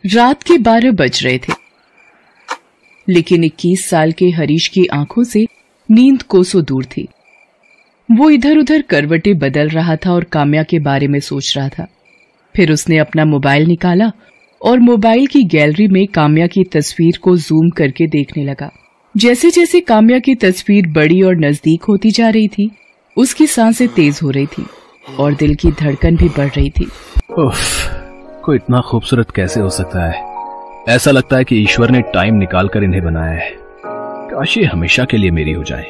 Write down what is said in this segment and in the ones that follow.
रात के 12 बज रहे थे, लेकिन 21 साल के हरीश की आंखों से नींद कोसों दूर थी। वो इधर उधर करवटें बदल रहा था और काम्या के बारे में सोच रहा था। फिर उसने अपना मोबाइल निकाला और मोबाइल की गैलरी में काम्या की तस्वीर को जूम करके देखने लगा। जैसे जैसे काम्या की तस्वीर बड़ी और नजदीक होती जा रही थी, उसकी सांसें तेज हो रही थी और दिल की धड़कन भी बढ़ रही थी। कोई इतना खूबसूरत कैसे हो सकता है? ऐसा लगता है कि ईश्वर ने टाइम निकालकर इन्हें बनाया है। काश ये हमेशा के लिए मेरी हो जाए।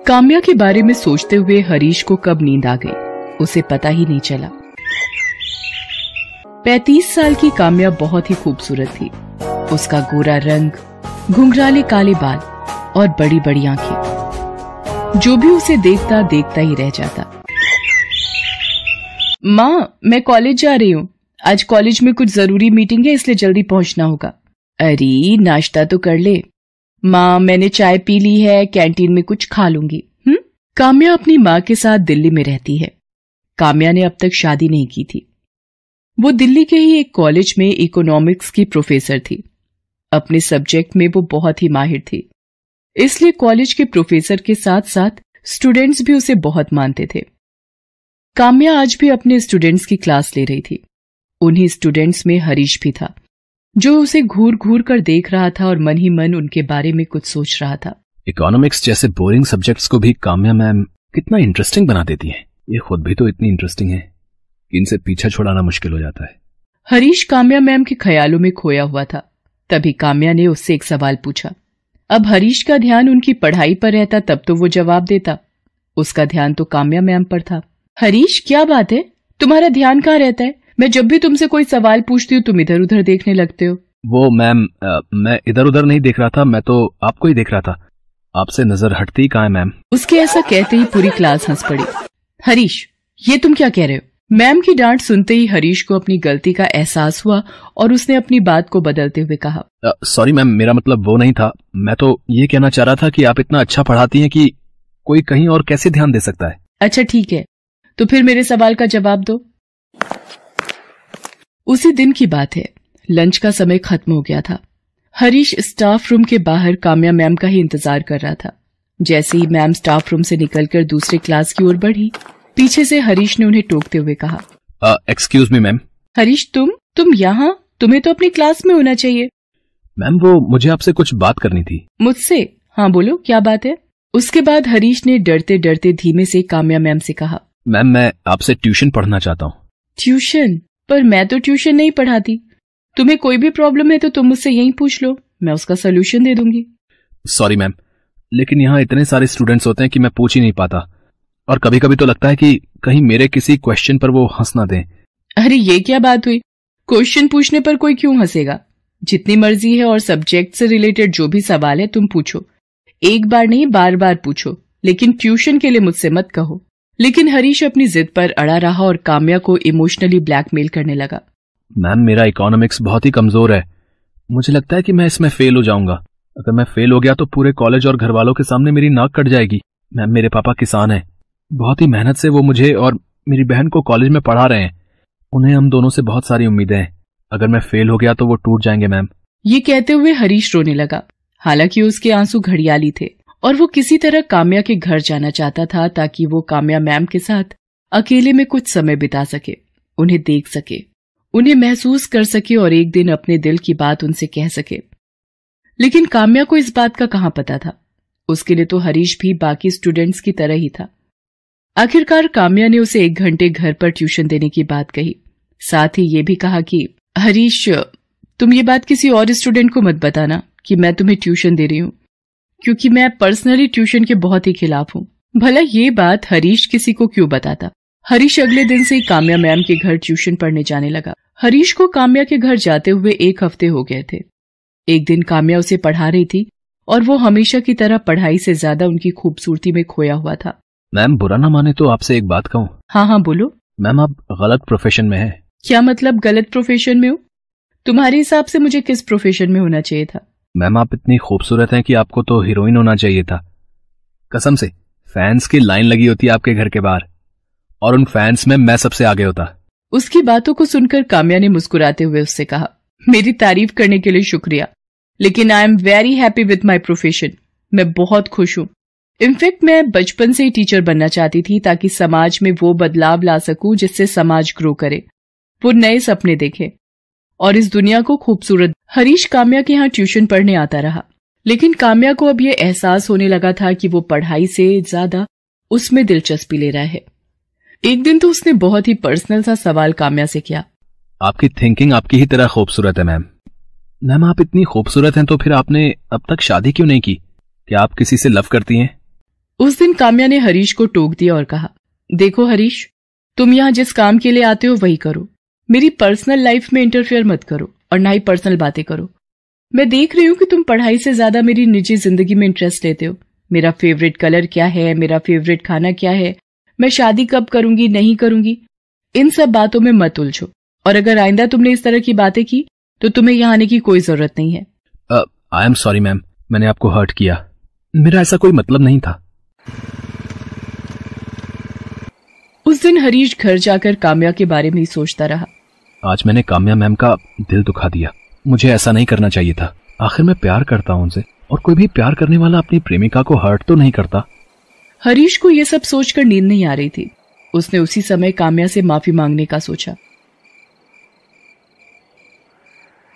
काम्या के बारे में सोचते हुए हरीश को कब नींद आ गई उसे पता ही नहीं चला। 35 साल की काम्या बहुत ही खूबसूरत थी। उसका गोरा रंग, घुंघराले काले बाल और बड़ी बड़ी आंखें, जो भी उसे देखता देखता ही रह जाता। माँ, मैं कॉलेज जा रही हूँ। आज कॉलेज में कुछ जरूरी मीटिंग है, इसलिए जल्दी पहुंचना होगा। अरे नाश्ता तो कर ले। माँ, मैंने चाय पी ली है, कैंटीन में कुछ खा लूंगी। काम्या अपनी माँ के साथ दिल्ली में रहती है। काम्या ने अब तक शादी नहीं की थी। वो दिल्ली के ही एक कॉलेज में इकोनॉमिक्स की प्रोफेसर थी। अपने सब्जेक्ट में वो बहुत ही माहिर थी, इसलिए कॉलेज के प्रोफेसर के साथ साथ स्टूडेंट्स भी उसे बहुत मानते थे। काम्या आज भी अपने स्टूडेंट्स की क्लास ले रही थी। उन्हीं स्टूडेंट्स में हरीश भी था, जो उसे घूर घूर कर देख रहा था और मन ही मन उनके बारे में कुछ सोच रहा था। इकोनॉमिक्स जैसे बोरिंग सब्जेक्ट्स को भी काम्या मैम कितना इंटरेस्टिंग बना देती है। ये खुद भी तो इतनी इंटरेस्टिंग है कि इनसे पीछा छुड़ाना मुश्किल हो जाता है। हरीश काम्या मैम के ख्यालों में खोया हुआ था। तभी काम्या ने उससे एक सवाल पूछा। अब हरीश का ध्यान उनकी पढ़ाई पर रहता तब तो वो जवाब देता। उसका ध्यान तो काम्या मैम पर था। हरीश, क्या बात है? तुम्हारा ध्यान कहाँ रहता है? मैं जब भी तुमसे कोई सवाल पूछती हूँ तुम इधर उधर देखने लगते हो। वो मैम, मैं इधर उधर नहीं देख रहा था, मैं तो आपको ही देख रहा था। आपसे नजर हटती कहाँ है मैम? उसके ऐसा कहते ही पूरी क्लास हंस पड़ी। हरीश, ये तुम क्या कह रहे हो? मैम की डांट सुनते ही हरीश को अपनी गलती का एहसास हुआ और उसने अपनी बात को बदलते हुए कहा, सॉरी मैम, मेरा मतलब वो नहीं था। मैं तो ये कहना चाह रहा था कि आप इतना अच्छा पढ़ाती हैं कि कोई कहीं और कैसे ध्यान दे सकता है। अच्छा ठीक है, तो फिर मेरे सवाल का जवाब दो। उसी दिन की बात है। लंच का समय खत्म हो गया था। हरीश स्टाफ रूम के बाहर काम्या मैम का ही इंतजार कर रहा था। जैसे ही मैम स्टाफ रूम से निकलकर दूसरे क्लास की ओर बढ़ी, पीछे से हरीश ने उन्हें टोकते हुए कहा, एक्सक्यूज मी मैम। हरीश, तुम यहाँ? तुम्हें तो अपनी क्लास में होना चाहिए। मैम, वो मुझे आपसे कुछ बात करनी थी। मुझसे? हाँ बोलो, क्या बात है? उसके बाद हरीश ने डरते डरते धीमे से काम्या मैम से कहा, मैम, मैं आपसे ट्यूशन पढ़ना चाहता हूँ। ट्यूशन? पर मैं तो ट्यूशन नहीं पढ़ाती। तुम्हें कोई भी प्रॉब्लम है तो तुम मुझसे यहीं पूछ लो, मैं उसका सोल्यूशन दे दूंगी। सॉरी मैम, लेकिन यहाँ इतने सारे स्टूडेंट्स होते हैं कि मैं पूछ ही नहीं पाता, और कभी कभी तो लगता है कि कहीं मेरे किसी क्वेश्चन पर वो हंस ना दें। अरे ये क्या बात हुई? क्वेश्चन पूछने पर कोई क्यों हंसेगा? जितनी मर्जी है और सब्जेक्ट से रिलेटेड जो भी सवाल है तुम पूछो। एक बार नहीं, बार बार पूछो, लेकिन ट्यूशन के लिए मुझसे मत कहो। लेकिन हरीश अपनी जिद पर अड़ा रहा और काम्या को इमोशनली ब्लैकमेल करने लगा। मैम, मेरा इकोनॉमिक्स बहुत ही कमजोर है। मुझे लगता है कि मैं इसमें फेल हो जाऊंगा। अगर मैं फेल हो गया तो पूरे कॉलेज और घर वालों के सामने मेरी नाक कट जाएगी। मैम, मेरे पापा किसान हैं। बहुत ही मेहनत से वो मुझे और मेरी बहन को कॉलेज में पढ़ा रहे हैं। उन्हें हम दोनों से बहुत सारी उम्मीदें हैं। अगर मैं फेल हो गया तो वो टूट जाएंगे मैम। ये कहते हुए हरीश रोने लगा। हालांकि उसके आंसू घड़ियाली थे और वो किसी तरह काम्या के घर जाना चाहता था ताकि वो काम्या मैम के साथ अकेले में कुछ समय बिता सके, उन्हें देख सके, उन्हें महसूस कर सके और एक दिन अपने दिल की बात उनसे कह सके। लेकिन काम्या को इस बात का कहाँ पता था। उसके लिए तो हरीश भी बाकी स्टूडेंट्स की तरह ही था। आखिरकार काम्या ने उसे 1 घंटे घर पर ट्यूशन देने की बात कही। साथ ही ये भी कहा कि हरीश, तुम ये बात किसी और स्टूडेंट को मत बताना कि मैं तुम्हें ट्यूशन दे रही हूँ, क्योंकि मैं पर्सनली ट्यूशन के बहुत ही खिलाफ हूँ। भला ये बात हरीश किसी को क्यों बताता। हरीश अगले दिन से ही काम्या मैम के घर ट्यूशन पढ़ने जाने लगा। हरीश को काम्या के घर जाते हुए 1 हफ्ते हो गए थे। एक दिन काम्या उसे पढ़ा रही थी और वो हमेशा की तरह पढ़ाई से ज्यादा उनकी खूबसूरती में खोया हुआ था। मैम, बुरा ना माने तो आपसे एक बात कहूँ? हाँ बोलो। मैम, आप गलत प्रोफेशन में हैं। क्या मतलब गलत प्रोफेशन में हूँ? तुम्हारे हिसाब से मुझे किस प्रोफेशन में होना चाहिए था? मैम, आप इतनी खूबसूरत हैं कि आपको तो हीरोइन होना चाहिए था। कसम से, फैंस की लाइन लगी होती है आपके घर के बाहर और उन फैंस में मैं सबसे आगे होता। उसकी बातों को सुनकर काम्या ने मुस्कुराते हुए उससे कहा, मेरी तारीफ करने के लिए शुक्रिया, लेकिन I am very happy with my profession. मैं बहुत खुश हूं। इनफैक्ट मैं बचपन से ही टीचर बनना चाहती थी ताकि समाज में वो बदलाव ला सकूं जिससे समाज ग्रो करे, वो नए सपने देखे और इस दुनिया को खूबसूरत। हरीश काम्या के यहाँ ट्यूशन पढ़ने आता रहा, लेकिन काम्या को अब ये एहसास होने लगा था कि वो पढ़ाई से ज्यादा उसमें दिलचस्पी ले रहा है। एक दिन तो उसने बहुत ही पर्सनल सा सवाल काम्या से किया, आपकी थिंकिंग आपकी ही तरह खूबसूरत है मैम। मैम आप इतनी खूबसूरत हैं तो फिर आपने अब तक शादी क्यों नहीं की? क्या आप किसी से लव करती हैं? उस दिन काम्या ने हरीश को टोक दिया और कहा, देखो हरीश, तुम यहाँ जिस काम के लिए आते हो वही करो। मेरी पर्सनल लाइफ में इंटरफेयर मत करो और ना ही पर्सनल बातें करो। मैं देख रही हूँ कि तुम पढ़ाई से ज्यादा मेरी निजी जिंदगी में इंटरेस्ट लेते हो। मेरा फेवरेट कलर क्या है, मेरा फेवरेट खाना क्या है, मैं शादी कब करूंगी नहीं करूंगी, इन सब बातों में मत उलझो। और अगर आइंदा तुमने इस तरह की बातें की तो तुम्हें यहाँ आने की कोई जरूरत नहीं है। आई एम सॉरी मैम, मैंने आपको हर्ट किया। मेरा ऐसा कोई मतलब नहीं था। उस दिन हरीश घर जाकर काम्या के बारे में ही सोचता रहा। आज मैंने काम्या मैम का दिल दुखा दिया। मुझे ऐसा नहीं करना चाहिए था। आखिर मैं प्यार करता हूं उनसे, और कोई भी प्यार करने वाला अपनी प्रेमिका को हर्ट तो नहीं करता। हरीश को यह सब सोचकर नींद नहीं आ रही थी। उसने उसी समय काम्या से माफी मांगने का सोचा।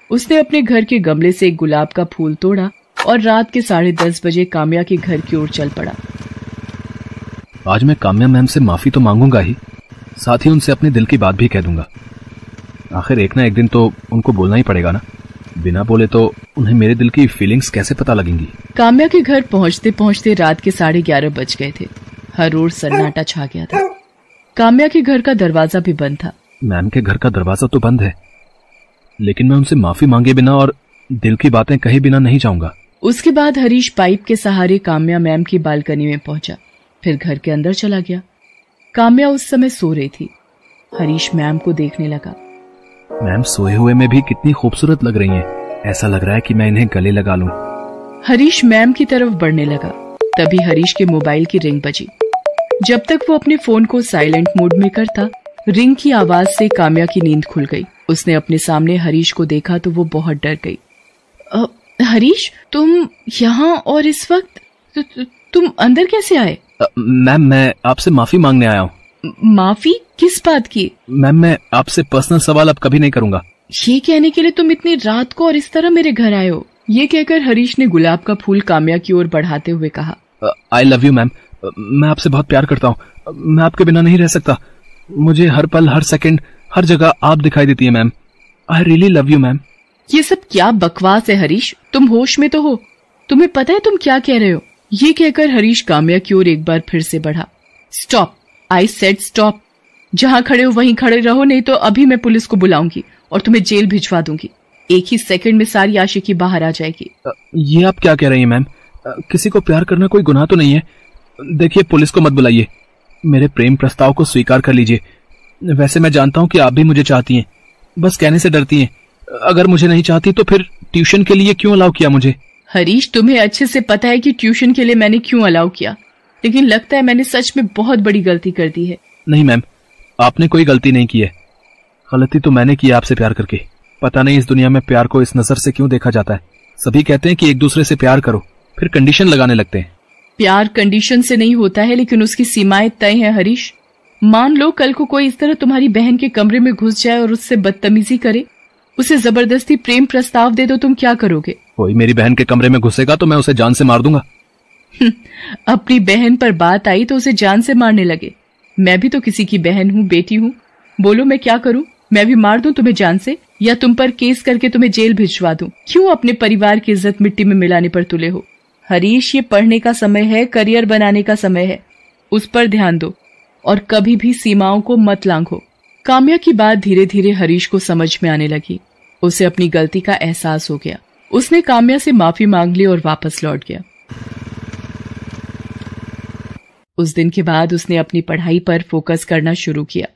उसने अपने घर के गमले से एक गुलाब का फूल तोड़ा और रात के 10:30 बजे काम्या के घर की ओर चल पड़ा। आज मैं काम्या मैम से माफी तो मांगूंगा ही, साथ ही उनसे अपने दिल की बात भी कह दूंगा। आखिर एक ना एक दिन तो उनको बोलना ही पड़ेगा ना। बिना बोले तो उन्हें मेरे दिल की फीलिंग्स कैसे पता लगेंगी। काम्या के घर पहुंचते पहुंचते रात के 11:30 बज गए थे। हर ओर सन्नाटा छा गया था। काम्या के घर का दरवाजा भी बंद था। मैम के घर का दरवाजा तो बंद है, लेकिन मैं उनसे माफी मांगे बिना और दिल की बातें कहे बिना नहीं जाऊंगा। उसके बाद हरीश पाइप के सहारे काम्या मैम की बालकनी में पहुंचा, फिर घर के अंदर चला गया। काम्या उस समय सो रही थी। हरीश मैम को देखने लगा। मैम सोए हुए में भी कितनी खूबसूरत लग रही हैं। ऐसा लग रहा है कि मैं इन्हें गले लगा लूं। हरीश मैम की तरफ बढ़ने लगा, तभी हरीश के मोबाइल की रिंग बजी। जब तक वो अपने फोन को साइलेंट मोड में करता, रिंग की आवाज से काम्या की नींद खुल गई। उसने अपने सामने हरीश को देखा तो वो बहुत डर गई। हरीश, तुम यहाँ और इस वक्त? तुम अंदर कैसे आए? मैम मैं आपसे माफी मांगने आया हूँ। माफी किस बात की? मैम मैं आपसे पर्सनल सवाल अब कभी नहीं करूंगा। ये कहने के लिए तुम इतनी रात को और इस तरह मेरे घर आए हो? ये कहकर हरीश ने गुलाब का फूल काम्या की ओर बढ़ाते हुए कहा, आई लव यू मैम। मैं आपसे बहुत प्यार करता हूँ। मैं आपके बिना नहीं रह सकता। मुझे हर पल हर सेकंड हर जगह आप दिखाई देती है ma'am. I really love you ma'am. ये सब क्या बकवास है हरीश? तुम होश में तो हो? तुम्हें पता है तुम क्या कह रहे हो? ये कहकर हरीश काम्या की ओर एक बार फिर से बढ़ा। Stop, I said stop. जहां खड़े हो वहीं खड़े रहो, नहीं तो अभी मैं पुलिस को बुलाऊंगी और तुम्हें जेल भिजवा दूंगी। एक ही सेकंड में सारी आशिकी बाहर आ जाएगी। ये आप क्या कह रही हैं मैम? किसी को प्यार करना कोई गुनाह तो नहीं है। देखिए, पुलिस को मत बुलाइए। मेरे प्रेम प्रस्ताव को स्वीकार कर लीजिए। वैसे मैं जानता हूँ कि आप भी मुझे चाहती हैं, बस कहने से डरती हैं। अगर मुझे नहीं चाहती तो फिर ट्यूशन के लिए क्यों अलाउ किया मुझे? हरीश, तुम्हें अच्छे से पता है कि ट्यूशन के लिए मैंने क्यों अलाउ किया, लेकिन लगता है मैंने सच में बहुत बड़ी गलती कर दी है। नहीं मैम, आपने कोई गलती नहीं की है। गलती तो मैंने की आपसे प्यार करके। पता नहीं इस दुनिया में प्यार को इस नजर से क्यों देखा जाता है। सभी कहते हैं कि एक दूसरे से प्यार करो, फिर कंडीशन लगाने लगते हैं। प्यार कंडीशन से नहीं होता है, लेकिन उसकी सीमाएं तय हैं हरीश। मान लो कल को कोई इस तरह तुम्हारी बहन के कमरे में घुस जाए और उससे बदतमीजी करे, उसे जबरदस्ती प्रेम प्रस्ताव दे दो, तुम क्या करोगे? कोई मेरी बहन के कमरे में घुसेगा तो मैं उसे जान से मार दूंगा। अपनी बहन पर बात आई तो उसे जान से मारने लगे। मैं भी तो किसी की बहन हूँ, बेटी हूँ। बोलो मैं क्या करूँ? मैं भी मार दूं तुम्हें जान से, या तुम पर केस करके तुम्हें जेल भिजवा दूं? क्यों अपने परिवार की इज्जत मिट्टी में मिलाने पर तुले हो? हरीश, ये पढ़ने का समय है, करियर बनाने का समय है। उस पर ध्यान दो और कभी भी सीमाओं को मत लांघो। काम्या की बात धीरे धीरे हरीश को समझ में आने लगी। उसे अपनी गलती का एहसास हो गया। उसने काम्या से माफी मांग ली और वापस लौट गया। उस दिन के बाद उसने अपनी पढ़ाई पर फोकस करना शुरू किया।